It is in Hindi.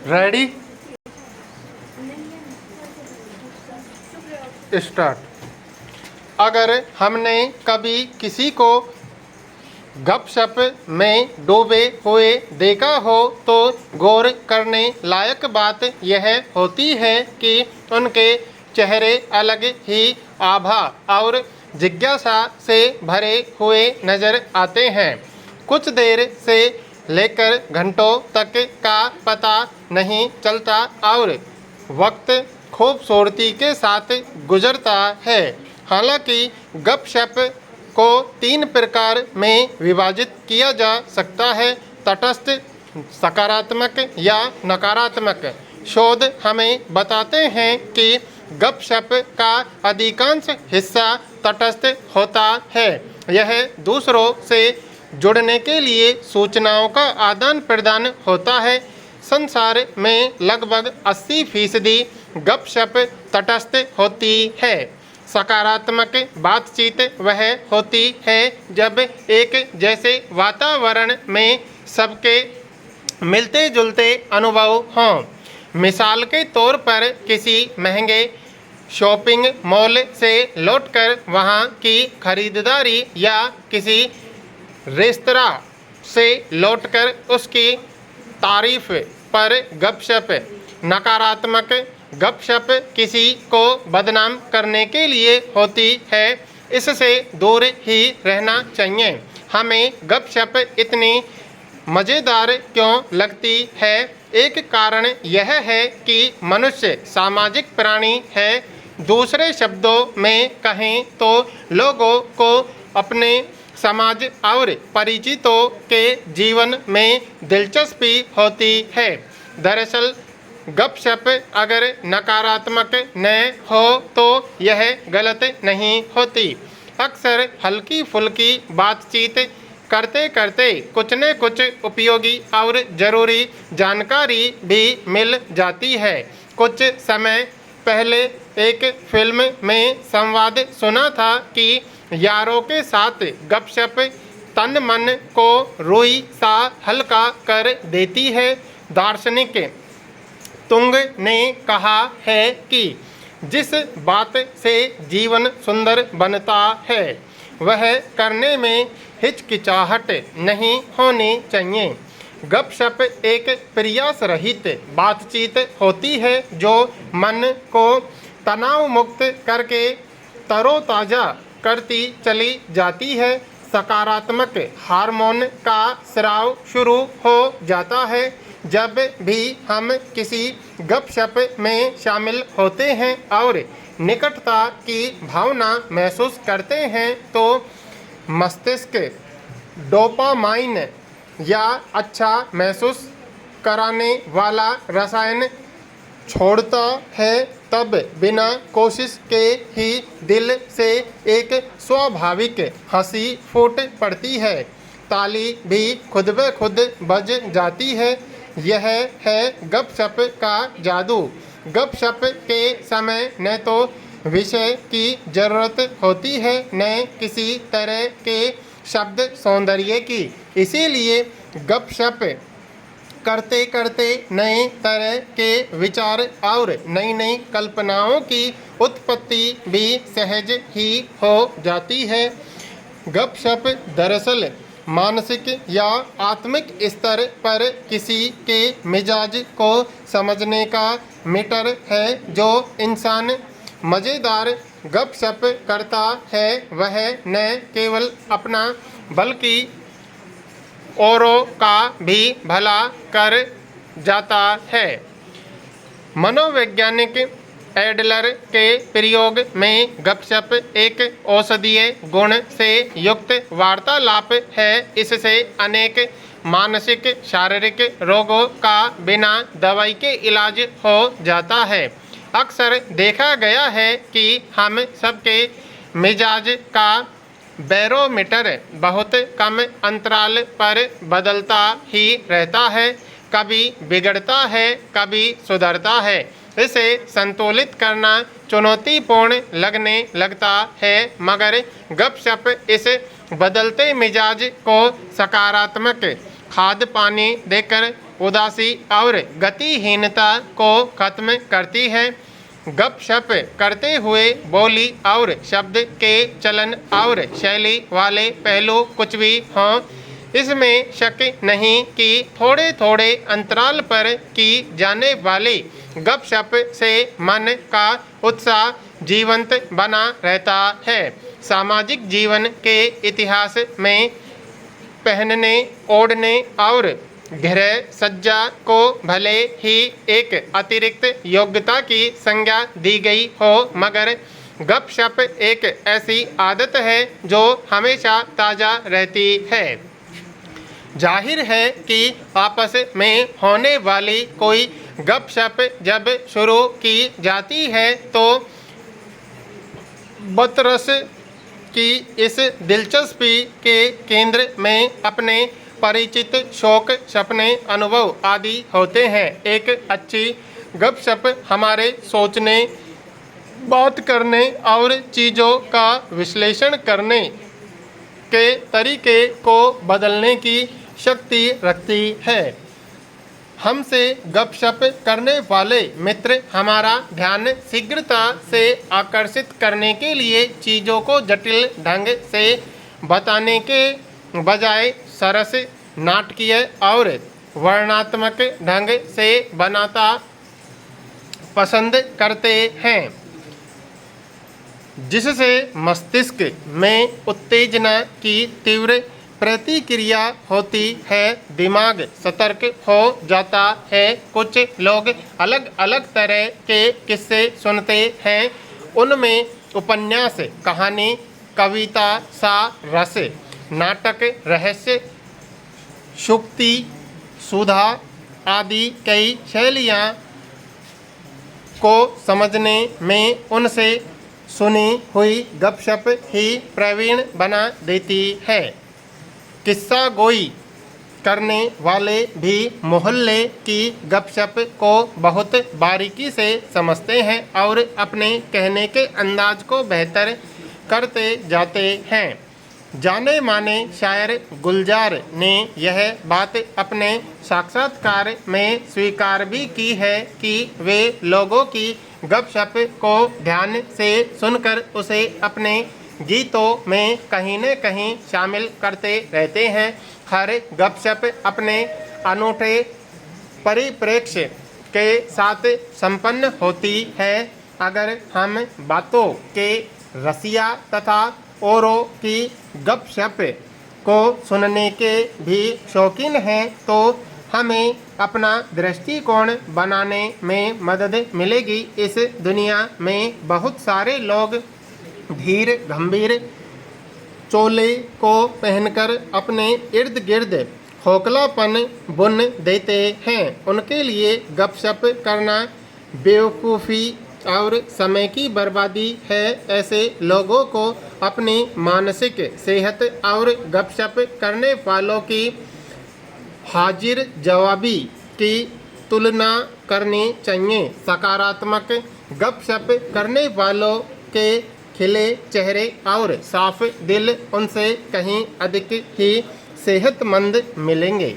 Ready, start. अगर हमने कभी किसी को गपशप में डूबे हुए देखा हो तो गौर करने लायक बात यह होती है कि उनके चेहरे अलग ही आभा और जिज्ञासा से भरे हुए नजर आते हैं। कुछ देर से लेकर घंटों तक का पता नहीं चलता और वक्त खूबसूरती के साथ गुजरता है। हालांकि गपशप को 3 प्रकार में विभाजित किया जा सकता है: तटस्थ, सकारात्मक या नकारात्मक। शोध हमें बताते हैं कि गपशप का अधिकांश हिस्सा तटस्थ होता है। यह दूसरों से जुड़ने के लिए सूचनाओं का आदान प्रदान होता है। संसार में लगभग 80% गपशप तटस्थ होती है। सकारात्मक बातचीत वह होती है जब एक जैसे वातावरण में सबके मिलते जुलते अनुभव हों। मिसाल के तौर पर किसी महंगे शॉपिंग मॉल से लौटकर वहां की खरीदारी या किसी रेस्तरां से लौटकर उसकी तारीफ पर गपशप। नकारात्मक गपशप किसी को बदनाम करने के लिए होती है, इससे दूर ही रहना चाहिए। हमें गपशप इतनी मज़ेदार क्यों लगती है? एक कारण यह है कि मनुष्य सामाजिक प्राणी है। दूसरे शब्दों में कहें तो लोगों को अपने समाज और परिचितों के जीवन में दिलचस्पी होती है। दरअसल गपशप अगर नकारात्मक न हो तो यह गलत नहीं होती। अक्सर हल्की फुल्की बातचीत करते करते कुछ न कुछ उपयोगी और ज़रूरी जानकारी भी मिल जाती है। कुछ समय पहले एक फिल्म में संवाद सुना था कि यारों के साथ गपशप तन मन को रुई सा हल्का कर देती है। दार्शनिक तुंग ने कहा है कि जिस बात से जीवन सुंदर बनता है वह करने में हिचकिचाहट नहीं होनी चाहिए। गपशप एक प्रयास रहित बातचीत होती है जो मन को तनाव मुक्त करके तरोताज़ा करती चली जाती है। सकारात्मक हार्मोन का स्राव शुरू हो जाता है। जब भी हम किसी गपशप में शामिल होते हैं और निकटता की भावना महसूस करते हैं तो मस्तिष्क डोपामाइन या अच्छा महसूस कराने वाला रसायन छोड़ता है। तब बिना कोशिश के ही दिल से एक स्वाभाविक हंसी फूट पड़ती है। ताली भी खुद ब खुद बज जाती है। यह है गपशप का जादू। गपशप के समय न तो विषय की जरूरत होती है न किसी तरह के शब्द सौंदर्य की। इसीलिए गपशप करते करते नए तरह के विचार और नई नई कल्पनाओं की उत्पत्ति भी सहज ही हो जाती है। गपशप दरअसल मानसिक या आत्मिक स्तर पर किसी के मिजाज को समझने का मीटर है। जो इंसान मज़ेदार गपशप करता है वह न केवल अपना बल्कि औरों का भी भला कर जाता है। मनोवैज्ञानिक एडलर के प्रयोग में गपशप एक औषधीय गुण से युक्त वार्तालाप है। इससे अनेक मानसिक शारीरिक रोगों का बिना दवाई के इलाज हो जाता है। अक्सर देखा गया है कि हम सबके मिजाज का बैरोमीटर बहुत कम अंतराल पर बदलता ही रहता है। कभी बिगड़ता है, कभी सुधरता है। इसे संतुलित करना चुनौतीपूर्ण लगने लगता है, मगर गपशप इस बदलते मिजाज को सकारात्मक खाद पानी देकर उदासी और गतिहीनता को खत्म करती है। गपशप करते हुए बोली और शब्द के चलन और शैली वाले पहलू कुछ भी हों, इसमें शक नहीं कि थोड़े थोड़े अंतराल पर की जाने वाली गपशप से मन का उत्साह जीवंत बना रहता है। सामाजिक जीवन के इतिहास में पहनने, ओढ़ने और गृह सज्जा को भले ही एक अतिरिक्त योग्यता की संज्ञा दी गई हो, मगर गपशप एक ऐसी आदत है जो हमेशा ताज़ा रहती है। जाहिर है कि आपस में होने वाली कोई गपशप जब शुरू की जाती है तो बतरस की इस दिलचस्पी के केंद्र में अपने परिचित शौक, सपने, अनुभव आदि होते हैं। एक अच्छी गपशप हमारे सोचने, बात करने और चीज़ों का विश्लेषण करने के तरीके को बदलने की शक्ति रखती है। हमसे गपशप करने वाले मित्र हमारा ध्यान शीघ्रता से आकर्षित करने के लिए चीज़ों को जटिल ढंग से बताने के बजाय सरस, नाटकीय और वर्णनात्मक ढंग से बनाता पसंद करते हैं, जिससे मस्तिष्क में उत्तेजना की तीव्र प्रतिक्रिया होती है, दिमाग सतर्क हो जाता है। कुछ लोग अलग अलग तरह के किस्से सुनते हैं, उनमें उपन्यास, कहानी, कविता सा रस, नाटक, रहस्य, सूक्ति, सुधा आदि कई शैलियाँ को समझने में उनसे सुनी हुई गपशप ही प्रवीण बना देती है। किस्सा गोई करने वाले भी मोहल्ले की गपशप को बहुत बारीकी से समझते हैं और अपने कहने के अंदाज को बेहतर करते जाते हैं। जाने माने शायर गुलजार ने यह बात अपने साक्षात्कार में स्वीकार भी की है कि वे लोगों की गपशप को ध्यान से सुनकर उसे अपने गीतों में कहीं न कहीं शामिल करते रहते हैं। हर गपशप अपने अनूठे परिप्रेक्ष्य के साथ संपन्न होती है। अगर हम बातों के रसिया तथा औरों की गपशप को सुनने के भी शौकीन हैं तो हमें अपना दृष्टिकोण बनाने में मदद मिलेगी। इस दुनिया में बहुत सारे लोग धीर गंभीर चोले को पहनकर अपने इर्द गिर्द खोखलापन बुन देते हैं। उनके लिए गपशप करना बेवकूफ़ी और समय की बर्बादी है। ऐसे लोगों को अपनी मानसिक सेहत और गपशप करने वालों की हाजिर जवाबी की तुलना करनी चाहिए। सकारात्मक गपशप करने वालों के खिले चेहरे और साफ दिल उनसे कहीं अधिक ही सेहतमंद मिलेंगे।